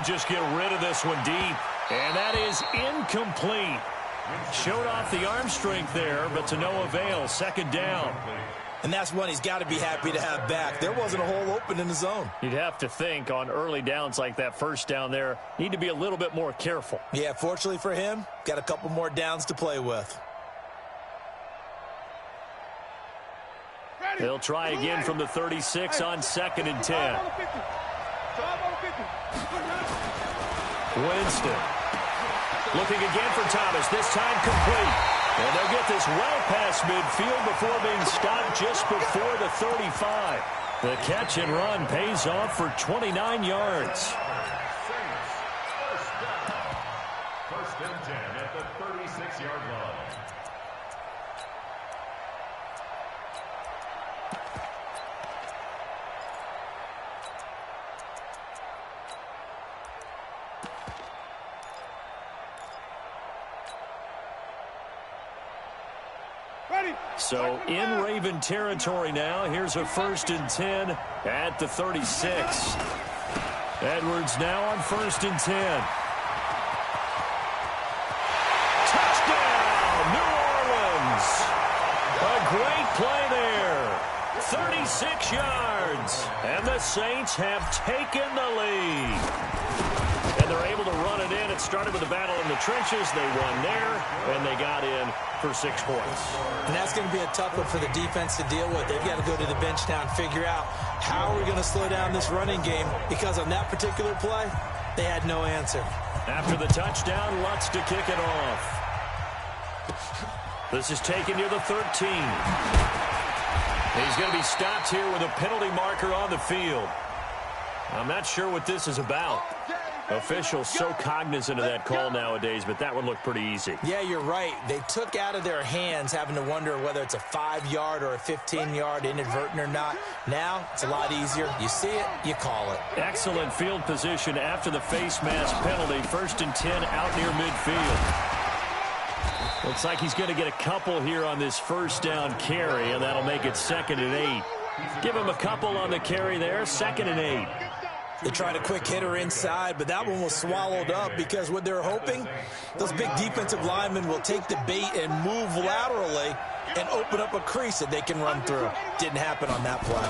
just get rid of this one deep. And that is incomplete. Showed off the arm strength there, but to no avail. Second down. And that's one he's got to be happy to have back. There wasn't a hole open in the zone. You'd have to think on early downs like that first down there, need to be a little bit more careful. Yeah, fortunately for him, got a couple more downs to play with. They'll try again from the 36 on 2nd and 10. Winston. Looking again for Thomas, this time complete. And they'll get this well past midfield before being stopped just before the 35. The catch and run pays off for 29 yards. First and 10 at the 36-yard line. So in Raven territory now. Here's a 1st and 10 at the 36. Edwards now on 1st and 10. Touchdown, New Orleans. A great play there. 36 yards. And the Saints have taken the lead. And they're able to run it in. It started with a battle in the trenches. They won there, and they got in for 6 points. And that's going to be a tough one for the defense to deal with. They've got to go to the bench now and figure out how are we going to slow down this running game, because on that particular play, they had no answer. After the touchdown, Lutz to kick it off. This is taken near the 13. He's going to be stopped here with a penalty marker on the field. I'm not sure what this is about. Officials so cognizant of that call nowadays, but that one looked pretty easy. Yeah, you're right. They took out of their hands having to wonder whether it's a 5-yard or a 15-yard inadvertent or not. Now, it's a lot easier. You see it, you call it. Excellent field position after the face mask penalty. 1st and 10 out near midfield. Looks like he's going to get a couple here on this first down carry, and that'll make it 2nd and 8. Give him a couple on the carry there. 2nd and 8. They tried a quick hitter inside, but that one was swallowed up because what they're hoping, those big defensive linemen will take the bait and move laterally and open up a crease that they can run through. Didn't happen on that play.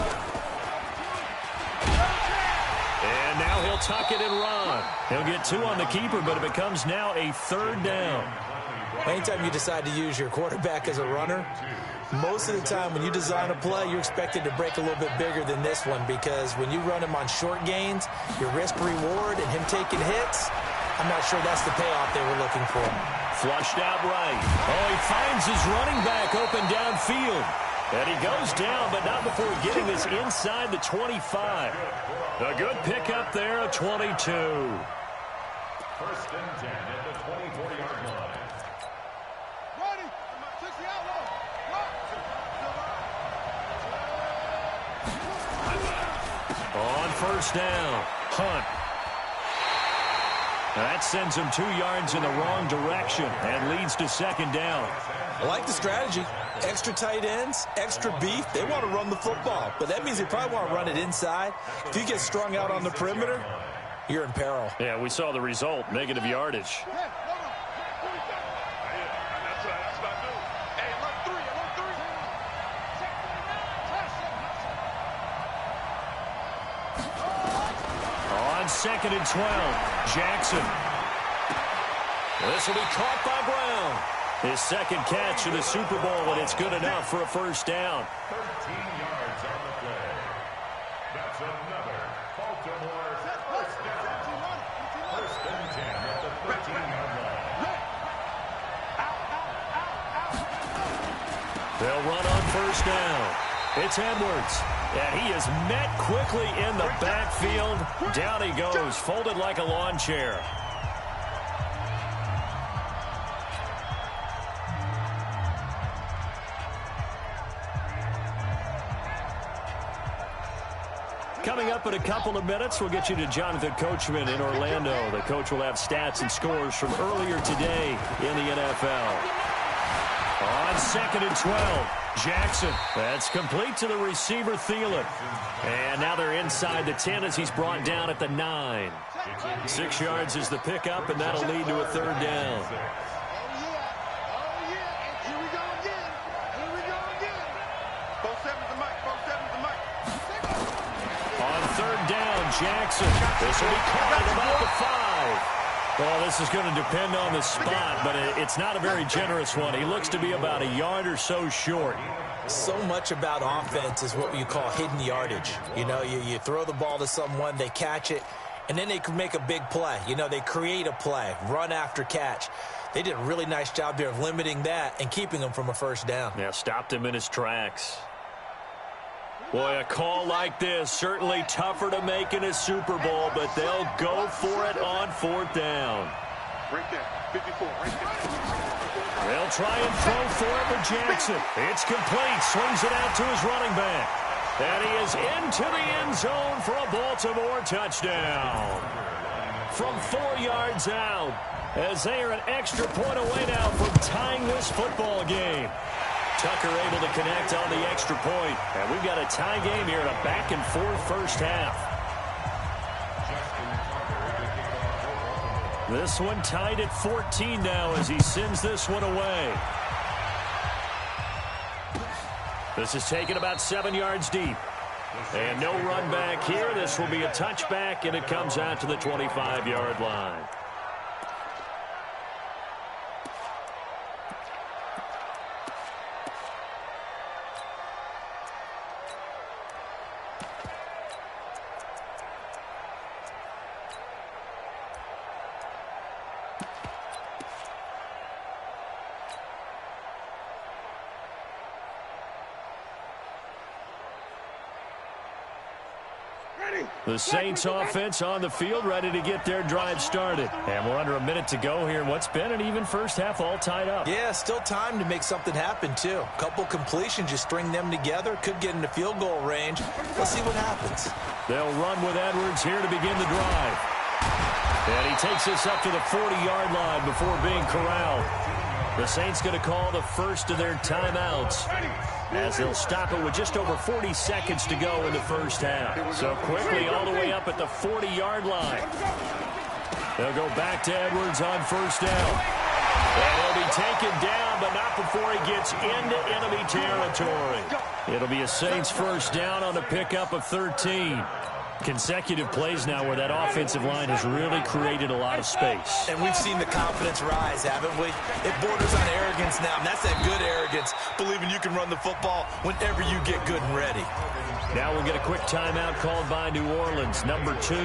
And now he'll tuck it and run. He'll get 2 on the keeper, but it becomes now a 3rd down. Anytime you decide to use your quarterback as a runner, most of the time when you design a play, you're expected to break a little bit bigger than this one, because when you run him on short gains, your risk-reward and him taking hits, I'm not sure that's the payoff they were looking for. Flushed out right. Oh, he finds his running back open downfield. And he goes down, but not before getting this inside the 25. A good pickup there, a 22. 1st and 10 at the 24-yard line. On 1st down, Hunt. That sends him 2 yards in the wrong direction and leads to 2nd down. I like the strategy. Extra tight ends, extra beef. They want to run the football, but that means they probably want to run it inside. If you get strung out on the perimeter, you're in peril. Yeah, we saw the result, negative yardage. On 2nd and 12, Jackson. This will be caught by Brown. His 2nd catch of the Super Bowl, and it's good enough for a 1st down. 13 yards on the play. That's another Baltimore 1st down. 1st and 10 at the 13-yard line. They'll run on 1st down. It's Edwards. And he is met quickly in the backfield. Down he goes, folded like a lawn chair. Coming up in a couple of minutes, we'll get you to Jonathan Coachman in Orlando. The coach will have stats and scores from earlier today in the NFL. On 2nd and 12, Jackson, that's complete to the receiver, Thielen. And now they're inside the 10 as he's brought down at the 9. 6 yards is the pickup, and that'll lead to a third down. On third down, Jackson. This will be caught at about the 5. Well, this is going to depend on the spot, but it's not a very generous one. He looks to be about a yard or so short. So much about offense is what you call hidden yardage. You know, you throw the ball to someone, they catch it, and then they can make a big play. You know, they create a play, run after catch. They did a really nice job there of limiting that and keeping him from a first down. Yeah, stopped him in his tracks. Boy, a call like this, certainly tougher to make in a Super Bowl, but they'll go for it on fourth down. Right there, 54, right there. They'll try and throw for it with Jackson. It's complete, swings it out to his running back. And he is into the end zone for a Baltimore touchdown. From 4 yards out, as they are an extra point away now from tying this football game. Tucker able to connect on the extra point. And we've got a tie game here in a back-and-forth first half. This one tied at 14 now as he sends this one away. This is taken about 7 yards deep. And no run back here. This will be a touchback, and it comes out to the 25-yard line. The Saints offense on the field, ready to get their drive started. And we're under a minute to go here in what's been an even first half, all tied up. Yeah, still time to make something happen, too. A couple completions, you string them together, could get into field goal range. Let's see what happens. They'll run with Edwards here to begin the drive. And he takes this up to the 40-yard line before being corralled. The Saints going to call the first of their timeouts, as they'll stop it with just over 40 seconds to go in the first half. So quickly all the way up at the 40-yard line. They'll go back to Edwards on first down. And he'll be taken down, but not before he gets into enemy territory. It'll be a Saints first down on a pickup of 13. Consecutive plays now where that offensive line has really created a lot of space. And we've seen the confidence rise, haven't we? It borders on arrogance now, and that's that good arrogance, believing you can run the football whenever you get good and ready. Now we'll get a quick timeout called by New Orleans, number 2,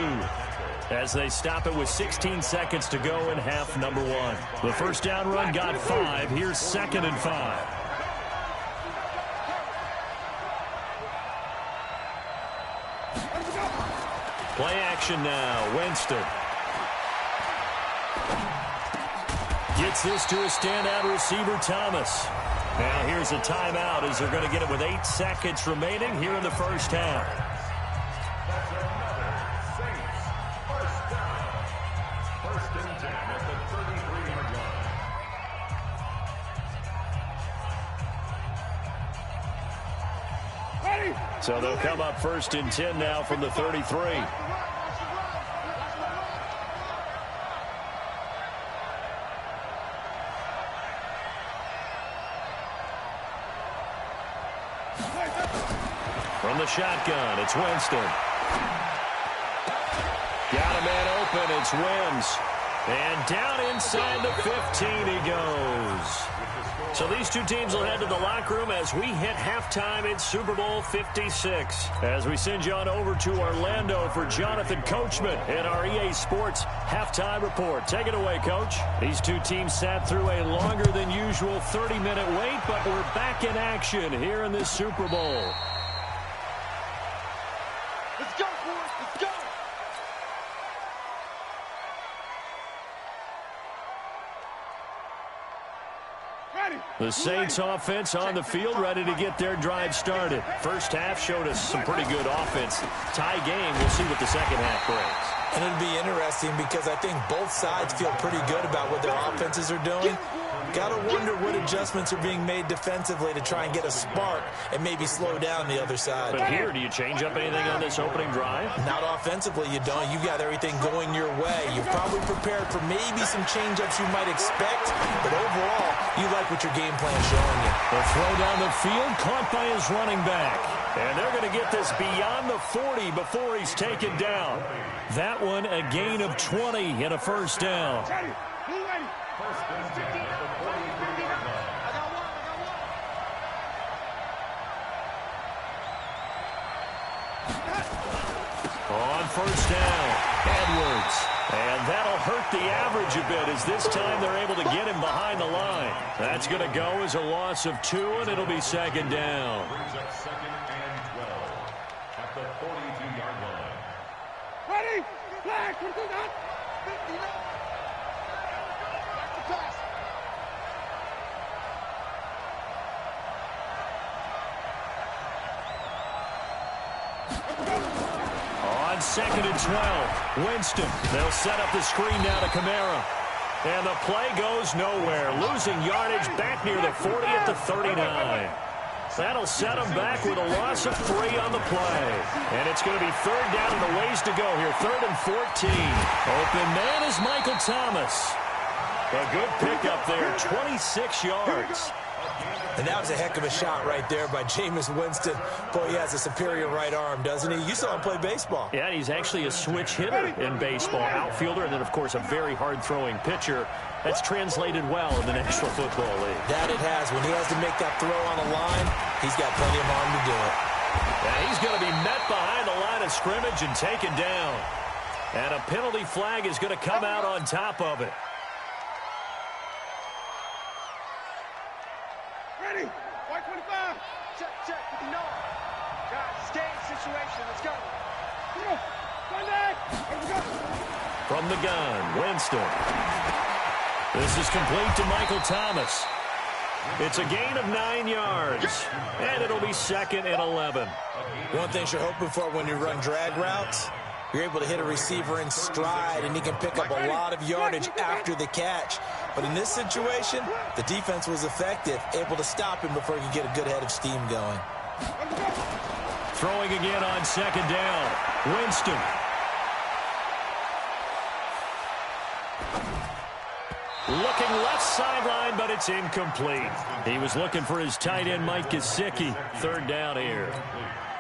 as they stop it with 16 seconds to go in half number 1. The first down run got 5. Here's 2nd and 5. Play action now. Winston gets this to a standout receiver, Thomas. Now here's a timeout as they're going to get it with 8 seconds remaining here in the first half. That's another Saints first down. 1st and 10 at the 33-yard line. Ready? So they'll come up 1st and 10 now from the 33. From the shotgun, it's Winston. Got a man open, it's Wims. And down inside the 15 he goes. So these two teams will head to the locker room as we hit halftime in Super Bowl 56. As we send you on over to Orlando for Jonathan Coachman in our EA Sports halftime report. Take it away, Coach. These two teams sat through a longer than usual 30-minute wait, but we're back in action here in this Super Bowl. Let's go, boys. Let's go. The Saints offense on the field, ready to get their drive started. First half showed us some pretty good offense. Tie game, we'll see what the second half brings. And it'll be interesting because I think both sides feel pretty good about what their offenses are doing. Got to wonder what adjustments are being made defensively to try and get a spark and maybe slow down the other side. But here, do you change up anything on this opening drive? Not offensively, you don't. You got everything going your way. You're probably prepared for maybe some change-ups you might expect, but overall, you like what your game plan is showing you. The throw down the field, caught by his running back. And they're going to get this beyond the 40 before he's taken down. That one, a gain of 20 and a first down. On first down, Edwards. And that'll hurt the average a bit as this time they're able to get him behind the line. That's going to go as a loss of 2, and it'll be second down. Brings up 2nd and 12 at the 42-yard line. Ready? Flag. Back to pass. On 2nd and 12, Winston. They'll set up the screen now to Kamara. And the play goes nowhere. Losing yardage back near the 40 at the 39. That'll set them back with a loss of 3 on the play. And it's going to be 3rd down and a ways to go here. 3rd and 14. Open man is Michael Thomas. A good pickup there, 26 yards. And that was a heck of a shot right there by Jameis Winston. Boy, he has a superior right arm, doesn't he? You saw him play baseball. Yeah, he's actually a switch hitter in baseball. Outfielder, and then, of course, a very hard-throwing pitcher. That's translated well in the National Football League. That it has. When he has to make that throw on the line, he's got plenty of arm to do it. Yeah, he's going to be met behind the line of scrimmage and taken down. And a penalty flag is going to come out on top of it. Ready? White 25. Check. No. Guys, stay in situation. Let's go. From the gun, Winston. This is complete to Michael Thomas. It's a gain of 9 yards, and it'll be 2nd and 11. One thing you're hoping for when you run drag routes, you're able to hit a receiver in stride, and he can pick up a lot of yardage after the catch. But in this situation, the defense was effective, able to stop him before he could get a good head of steam going. Throwing again on 2nd down, Winston. Looking left sideline, but it's incomplete. He was looking for his tight end, Mike Gesicki. 3rd down here.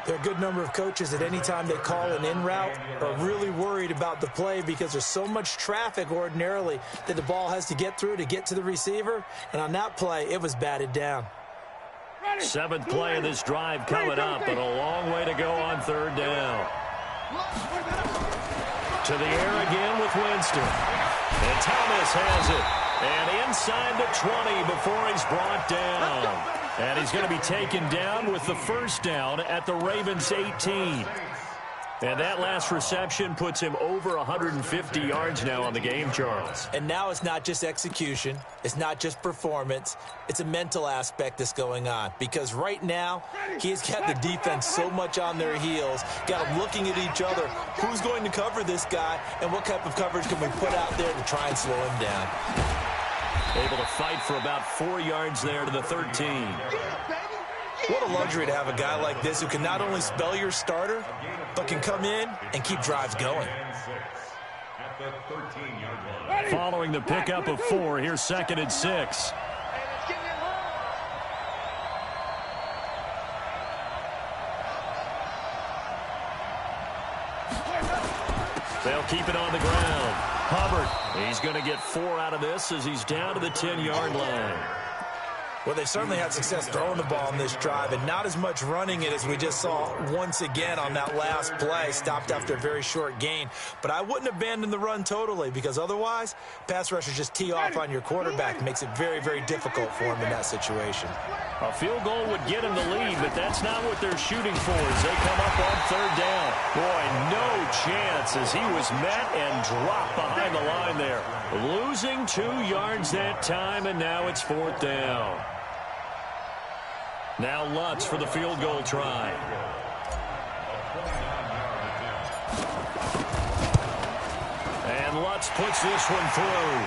There are a good number of coaches at any time they call an in route are really worried about the play because there's so much traffic ordinarily that the ball has to get through to get to the receiver. And on that play, it was batted down. 7th play of this drive coming up, but a long way to go on 3rd down. To the air again with Winston. And Thomas has it. And inside the 20 before he's brought down. And he's going to be taken down with the first down at the Ravens' 18. And that last reception puts him over 150 yards now on the game, Charles. And now it's not just execution. It's not just performance. It's a mental aspect that's going on. Because right now, he's got the defense so much on their heels, got them looking at each other. Who's going to cover this guy, and what type of coverage can we put out there to try and slow him down? Able to fight for about 4 yards there to the 13. What a luxury to have a guy like this who can not only spell your starter, but can come in and keep drives going. Following the pickup of 4, here's 2nd and 6. They'll keep it on the ground. Hubbard, he's going to get 4 out of this as he's down to the 10-yard line. Well, they've certainly had success throwing the ball on this drive, and not as much running it as we just saw once again on that last play, stopped after a very short gain. But I wouldn't abandon the run totally, because otherwise, pass rushers just tee off on your quarterback. It makes it very, very difficult for him in that situation. A field goal would get him the lead, but that's not what they're shooting for as they come up on third down. Boy, no chance as he was met and dropped behind the line there. Losing 2 yards that time, and now it's fourth down. Now Lutz for the field goal try. And Lutz puts this one through.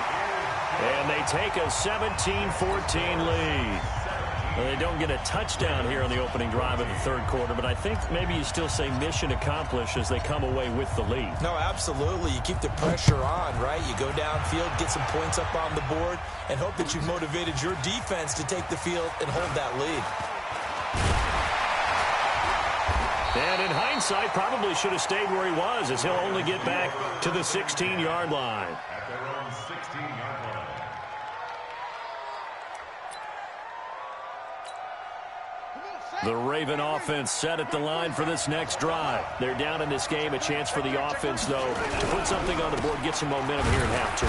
And they take a 17-14 lead. Well, they don't get a touchdown here on the opening drive of the third quarter, but I think maybe you still say mission accomplished as they come away with the lead. No, absolutely. You keep the pressure on, right? You go downfield, get some points up on the board, and hope that you've motivated your defense to take the field and hold that lead. And in hindsight, probably should have stayed where he was, as he'll only get back to the 16-yard line. At their own 16-yard line. The Raven offense set at the line for this next drive. They're down in this game. A chance for the offense, though, to put something on the board, get some momentum here in half two.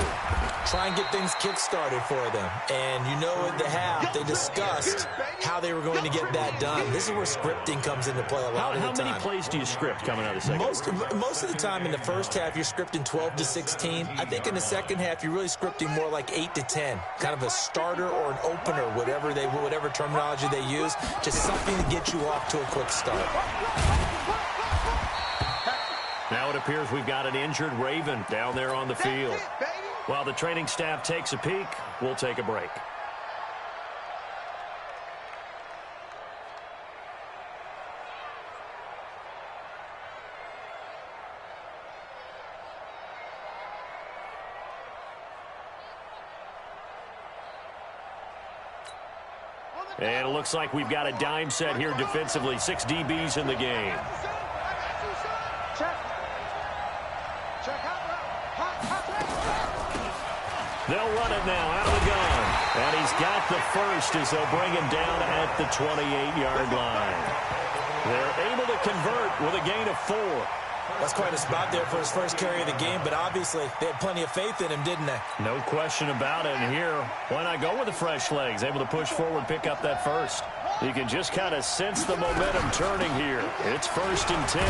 Try and get things kick-started for them. And you know at the half, they discussed how they were going to get that done. This is where scripting comes into play a lot of the time. How many plays do you script coming out of the second? Most of the time in the first half, you're scripting 12 to 16. I think in the second half, you're really scripting more like 8 to 10. Kind of a starter or an opener, whatever terminology they use. Just something to get you off to a quick start. Now it appears we've got an injured Raven down there on the field. While the training staff takes a peek, we'll take a break. And it looks like we've got a dime set here defensively. 6 DBs in the game. They'll run it now out of the gun. And he's got the first as they'll bring him down at the 28-yard line. They're able to convert with a gain of 4. That's quite a spot there for his first carry of the game, but obviously they had plenty of faith in him, didn't they? No question about it. And here, why not go with the fresh legs? Able to push forward, pick up that first. You can just kind of sense the momentum turning here. It's 1st and 10.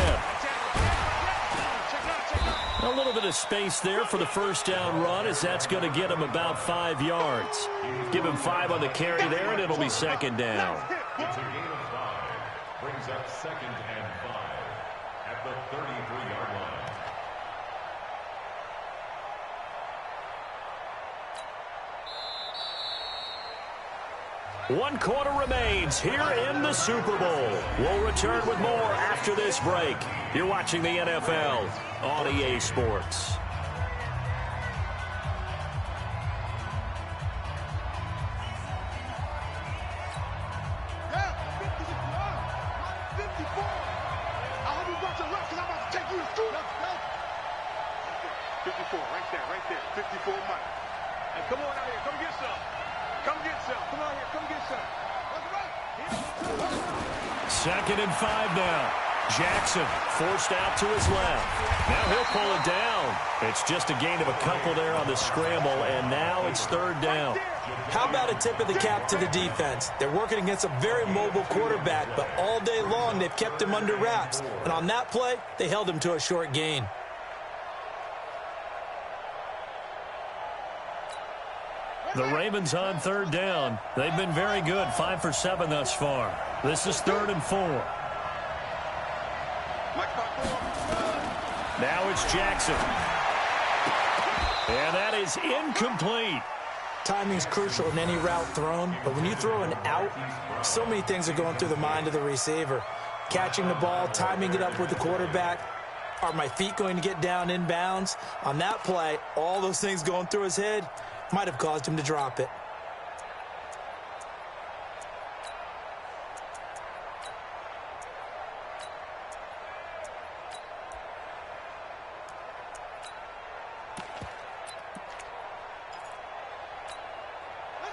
A little bit of space there for the first down run, as that's going to get him about 5 yards. Give him 5 on the carry there, and it'll be 2nd down. It's a gain of 5. Brings up 2nd and 5 at the 33-yard line. 1 quarter remains here in the Super Bowl. We'll return with more after this break. You're watching the NFL on EA Sports. Second and 5 now. Jackson forced out to his left. Now he'll pull it down. It's just a gain of a couple there on the scramble, and now it's 3rd down. How about a tip of the cap to the defense? They're working against a very mobile quarterback, but all day long they've kept him under wraps. And on that play, they held him to a short gain. The Ravens on 3rd down. They've been very good, 5 for 7 thus far. This is 3rd and 4. Now it's Jackson. And that is incomplete. Timing's crucial in any route thrown, but when you throw an out, so many things are going through the mind of the receiver. Catching the ball, timing it up with the quarterback. Are my feet going to get down in bounds? On that play, all those things going through his head might have caused him to drop it.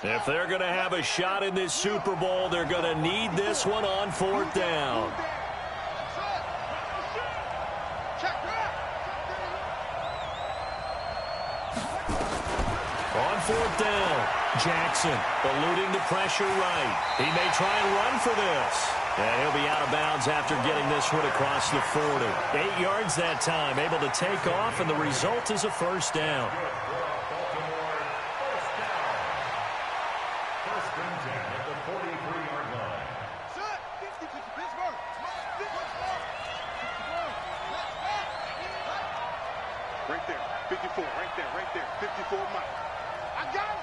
If they're going to have a shot in this Super Bowl, they're going to need this one on 4th down. On 4th down, Jackson eluding the pressure right. He may try and run for this. And he'll be out of bounds after getting this one across the 40. 8 yards that time, able to take off, and the result is a 1st down. Right there, 54, right there, 54 miles. I got it.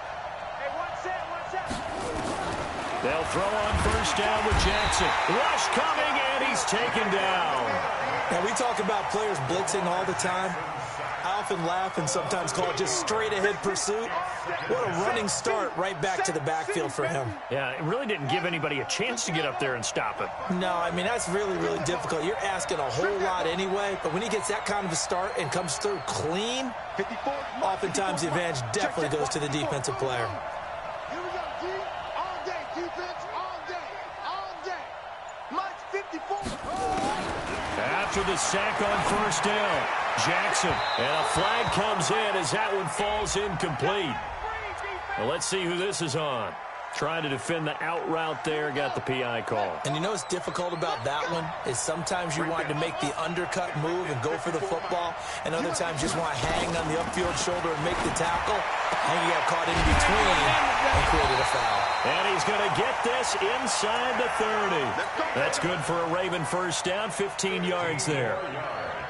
Hey, one set. They'll throw on 1st down with Jackson. Rush coming, and he's taken down. Now, we talk about players blitzing all the time. I often laugh and sometimes call it just straight-ahead pursuit. What a running start right back to the backfield for him. Yeah, it really didn't give anybody a chance to get up there and stop him. No, I mean, that's really, really difficult. You're asking a whole lot anyway, but when he gets that kind of a start and comes through clean, oftentimes the advantage definitely goes to the defensive player. Here we go, D. All day, defense, all day. Mike's 54. After the sack on 1st down, Jackson, and a flag comes in as that one falls incomplete. Well, let's see who this is on. Trying to defend the out route there, got the PI call. And you know what's difficult about that one is sometimes you want to make the undercut move and go for the football, and other times you just want to hang on the upfield shoulder and make the tackle, and you got caught in between and created a foul. And he's going to get this inside the 30. That's good for a Raven 1st down, 15 yards there.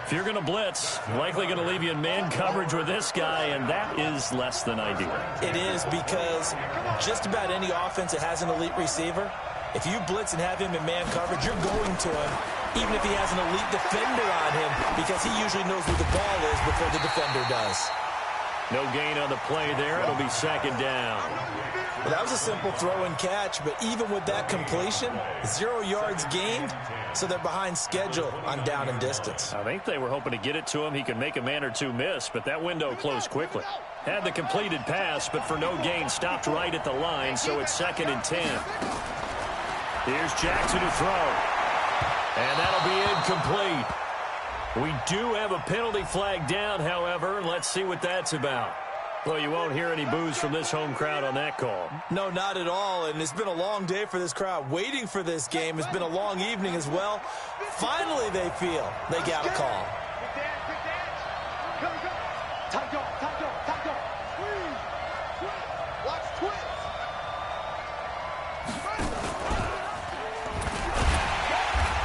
If you're going to blitz, likely going to leave you in man coverage with this guy, and that is less than ideal. It is, because just about any offense that has an elite receiver, if you blitz and have him in man coverage, you're going to him, even if he has an elite defender on him, because he usually knows where the ball is before the defender does. No gain on the play there. It'll be 2nd down. Well, that was a simple throw and catch, but even with that completion, 0 yards gained, so they're behind schedule on down and distance. I think they were hoping to get it to him. He could make a man or two miss, but that window closed quickly. Had the completed pass, but for no gain, stopped right at the line, so it's 2nd and 10. Here's Jackson to throw, and that'll be incomplete. We do have a penalty flag down, however. Let's see what that's about. Well, you won't hear any boos from this home crowd on that call. No, not at all, and it's been a long day for this crowd. Waiting for this game. It's been a long evening as well. Finally, they feel they got a call. Watch twist.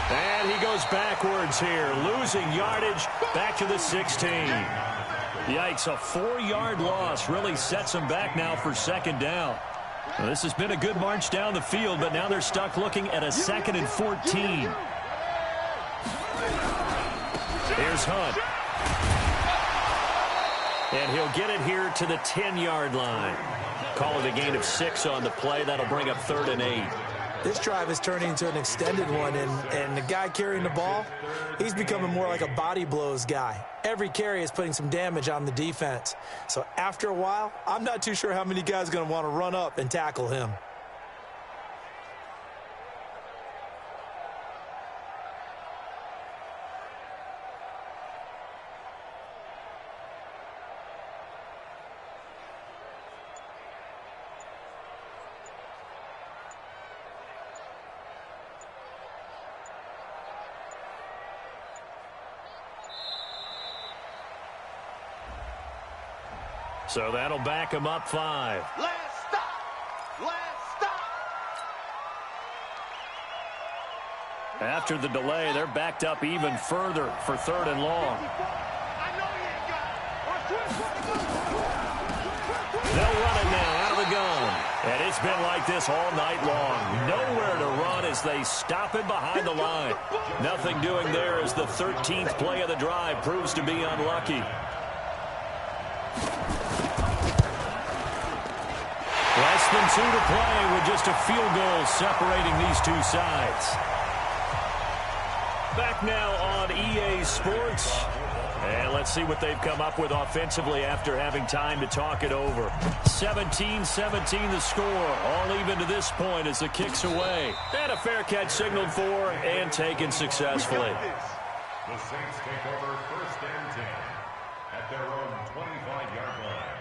And he goes backwards here, losing yardage back to the 16. Yikes, a 4-yard loss really sets him back now for 2nd down. Well, this has been a good march down the field, but now they're stuck looking at a 2nd and 14. Here's Hunt. And he'll get it here to the 10-yard line. Call it a gain of 6 on the play. That'll bring up 3rd and 8. This drive is turning into an extended one, and the guy carrying the ball, he's becoming more like a body blows guy. Every carry is putting some damage on the defense. So after a while, I'm not too sure how many guys are going to want to run up and tackle him. So that'll back him up 5. Last stop. After the delay, they're backed up even further for 3rd and long. I know he ain't got it. They'll run it now out of the gun. And it's been like this all night long. Nowhere to run as they stop it behind the line. Nothing doing there as the 13th play of the drive proves to be unlucky. Less than 2 to play with just a field goal separating these two sides. Back now on EA Sports. And let's see what they've come up with offensively after having time to talk it over. 17-17 the score. All even to this point as the kick's away. And a fair catch signaled for and taken successfully. The Saints take over 1st and 10 at their own 25-yard line.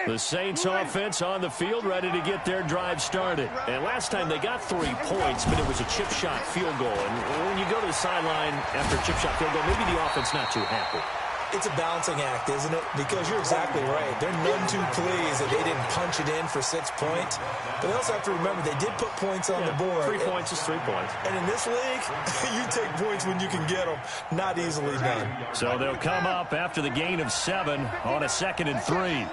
The Saints offense on the field, ready to get their drive started. And last time they got 3 points, but it was a chip shot field goal. And when you go to the sideline after a chip shot field goal, maybe the offense not too happy. It's a balancing act, isn't it? Because you're exactly right. They're none too pleased that they didn't punch it in for 6 points. But they also have to remember they did put points on the board. 3 points is 3 points. And in this league, you take points when you can get them. Not easily done. So they'll come up after the gain of 7 on a 2nd and 3.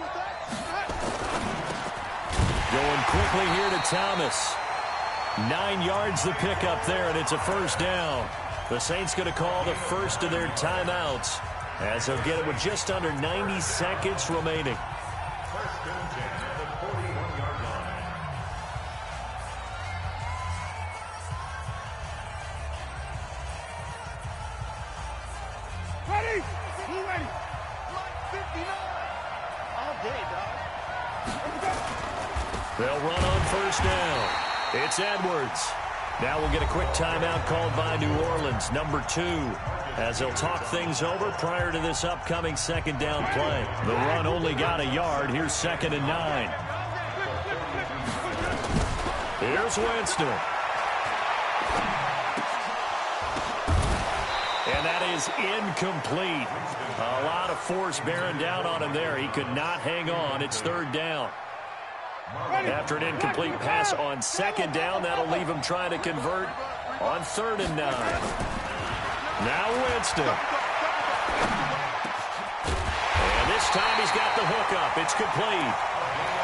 Going quickly here to Thomas. 9 yards the pickup there, and it's a 1st down. The Saints going to call the first of their timeouts as they'll get it with just under 90 seconds remaining. 1st and 10 at the 41-yard line. Ready? Who ready? Line 59. All day, dog. They'll run on 1st down. It's Edwards. Now we'll get a quick timeout called by New Orleans, number 2, as they'll talk things over prior to this upcoming 2nd down play. The run only got a yard. Here's 2nd and 9. Here's Winston. And that is incomplete. A lot of force bearing down on him there. He could not hang on. It's 3rd down. After an incomplete pass on 2nd down, that'll leave him trying to convert on 3rd and 9. Now Winston. And this time he's got the hook up. It's complete.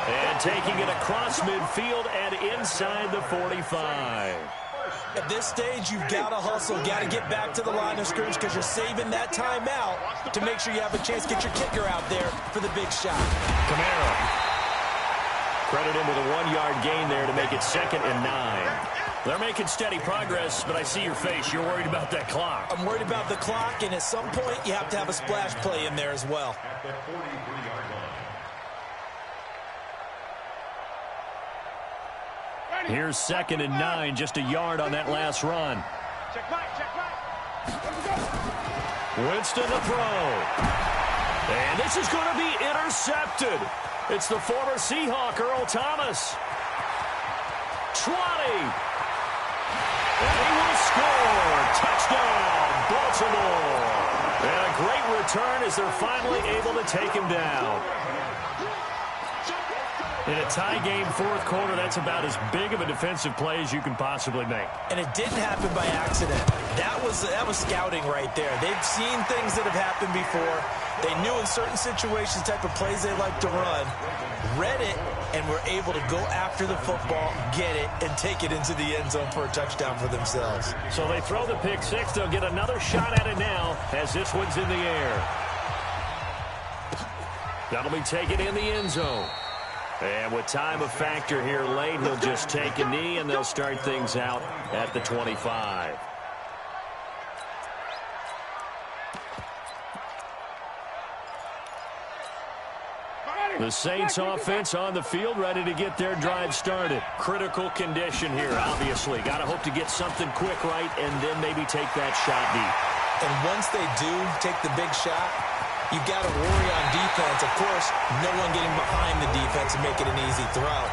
And taking it across midfield and inside the 45. At this stage, you've got to hustle, got to get back to the line of scrimmage because you're saving that timeout to make sure you have a chance to get your kicker out there for the big shot. Kamara. Credit him with a 1-yard gain there to make it 2nd and 9. They're making steady progress, but I see your face. You're worried about that clock. I'm worried about the clock, and at some point, you have to have a splash play in there as well. At the 43-yard line. Here's 2nd and 9, just a yard on that last run. Check right, check right. Winston the throw. And this is going to be intercepted. It's the former Seahawk, Earl Thomas. 20. And he will score. Touchdown, Baltimore. And a great return as they're finally able to take him down. In a tie game, 4th quarter, that's about as big of a defensive play as you can possibly make. And it didn't happen by accident. That was scouting right there. They've seen things that have happened before. They knew in certain situations the type of plays they like to run, read it, and were able to go after the football, get it, and take it into the end zone for a touchdown for themselves. So they throw the pick 6. They'll get another shot at it now as this one's in the air. That'll be taken in the end zone. And with time a factor here late, he'll just take a knee, and they'll start things out at the 25. The Saints offense on the field, ready to get their drive started. Critical condition here, obviously. Got to hope to get something quick right and then maybe take that shot deep. And once they do take the big shot, you've got to worry on defense. Of course, no one getting behind the defense and make it an easy throw.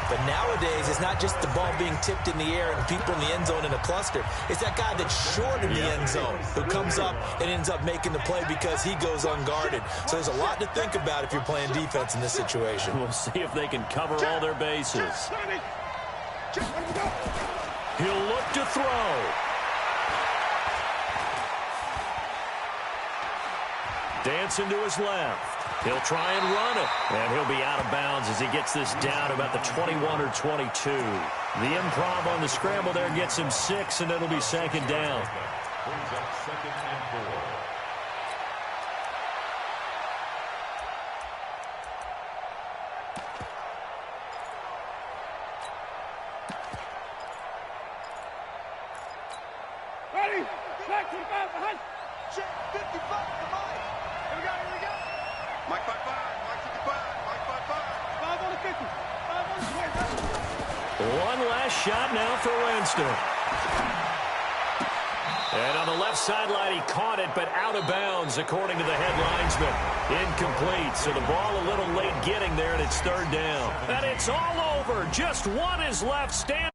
But nowadays, it's not just the ball being tipped in the air and people in the end zone in a cluster. It's that guy that's short in the end zone who comes up and ends up making the play because he goes unguarded. So there's a lot to think about if you're playing defense in this situation. We'll see if they can cover all their bases. He'll look to throw. Dancing to his left. He'll try and run it. And he'll be out of bounds as he gets this down about the 21 or 22. The improv on the scramble there gets him 6, and it'll be 2nd down. Brings up 2nd and 4. Ready? Back 25, behind. Check 55, come on. Here we go. Mike 55, Mike 55, Mike 55. 5 on the 50, 5 on the 20. One last shot now for Winston. And on the left sideline, he caught it, but out of bounds, according to the head linesman. Incomplete, so the ball a little late getting there, and it's third down. And it's all over. Just one is left standing.